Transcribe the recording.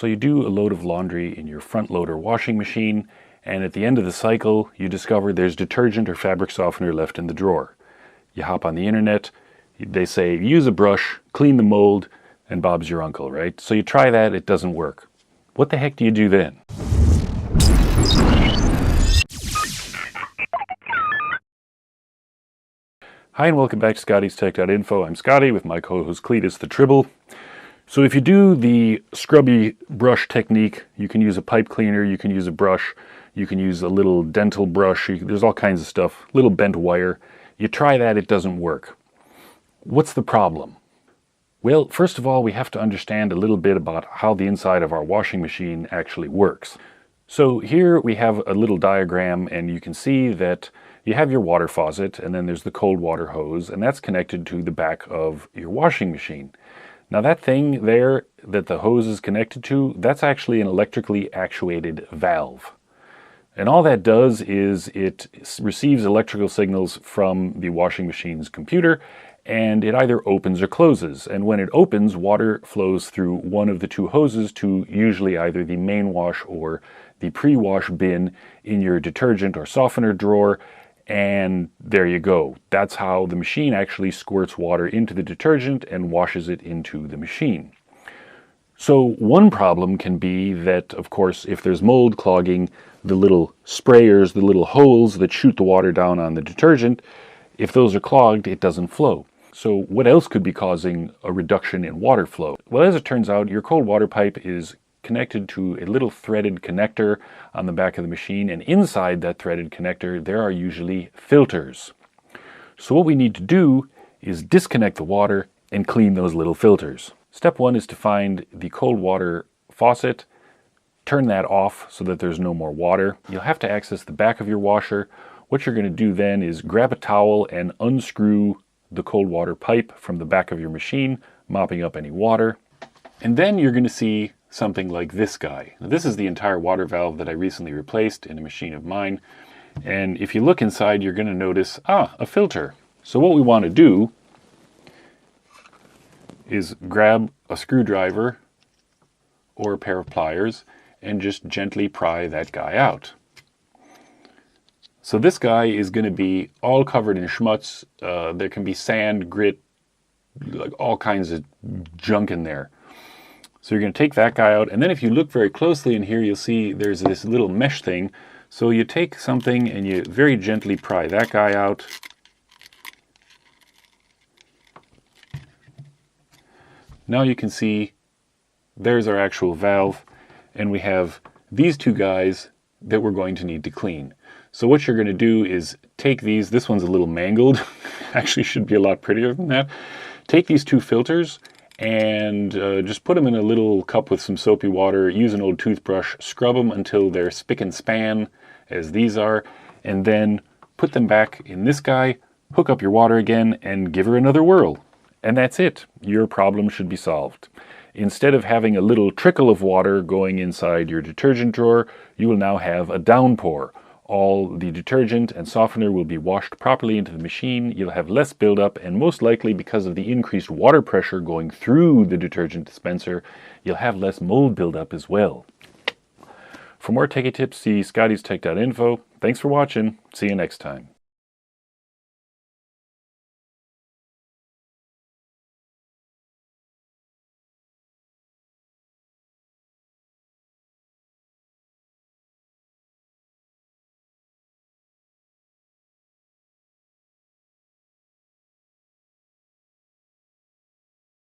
So you do a load of laundry in your front loader washing machine, and at the end of the cycle, you discover there's detergent or fabric softener left in the drawer. You hop on the internet, they say use a brush, clean the mold, and Bob's your uncle, right? So you try that, it doesn't work. What the heck do you do then? Hi and welcome back to ScottiesTech.Info. I'm Scotty with my co-host Cletus the Tribble. So if you do the scrubby brush technique, you can use a pipe cleaner, you can use a brush, you can use a little dental brush, there's all kinds of stuff, little bent wire. You try that, it doesn't work. What's the problem? Well, first of all, we have to understand a little bit about how the inside of our washing machine actually works. So here we have a little diagram, and you can see that you have your water faucet, and then there's the cold water hose, and that's connected to the back of your washing machine. Now that thing there that the hose is connected to, that's actually an electrically actuated valve. And all that does is it receives electrical signals from the washing machine's computer, and it either opens or closes. And when it opens, water flows through one of the two hoses to usually either the main wash or the pre-wash bin in your detergent or softener drawer. And there you go. That's how the machine actually squirts water into the detergent and washes it into the machine. So one problem can be that, of course, if there's mold clogging the little sprayers, the little holes that shoot the water down on the detergent, if those are clogged, it doesn't flow. So what else could be causing a reduction in water flow? Well, as it turns out, your cold water pipe is connected to a little threaded connector on the back of the machine, and inside that threaded connector there are usually filters. So what we need to do is disconnect the water and clean those little filters. Step one is to find the cold water faucet, turn that off so that there's no more water. You'll have to access the back of your washer. What you're going to do then is grab a towel and unscrew the cold water pipe from the back of your machine, mopping up any water. And then you're going to see something like this guy. Now, this is the entire water valve that I recently replaced in a machine of mine. And if you look inside, you're going to notice, a filter. So what we want to do is grab a screwdriver or a pair of pliers and just gently pry that guy out. So this guy is going to be all covered in schmutz. There can be sand, grit, like all kinds of junk in there. So you're going to take that guy out, and then if you look very closely in here, you'll see there's this little mesh thing. So you take something and you very gently pry that guy out. Now you can see there's our actual valve, and we have these two guys that we're going to need to clean. So what you're going to do is take these, this one's a little mangled, actually should be a lot prettier than that. Take these two filters and just put them in a little cup with some soapy water, use an old toothbrush, scrub them until they're spick and span, as these are, and then put them back in this guy, hook up your water again, and give her another whirl. And that's it. Your problem should be solved. Instead of having a little trickle of water going inside your detergent drawer, you will now have a downpour. All the detergent and softener will be washed properly into the machine. You'll have less buildup, and most likely because of the increased water pressure going through the detergent dispenser, you'll have less mold buildup as well. For more techie tips, see ScottiesTech.Info. Thanks for watching. See you next time.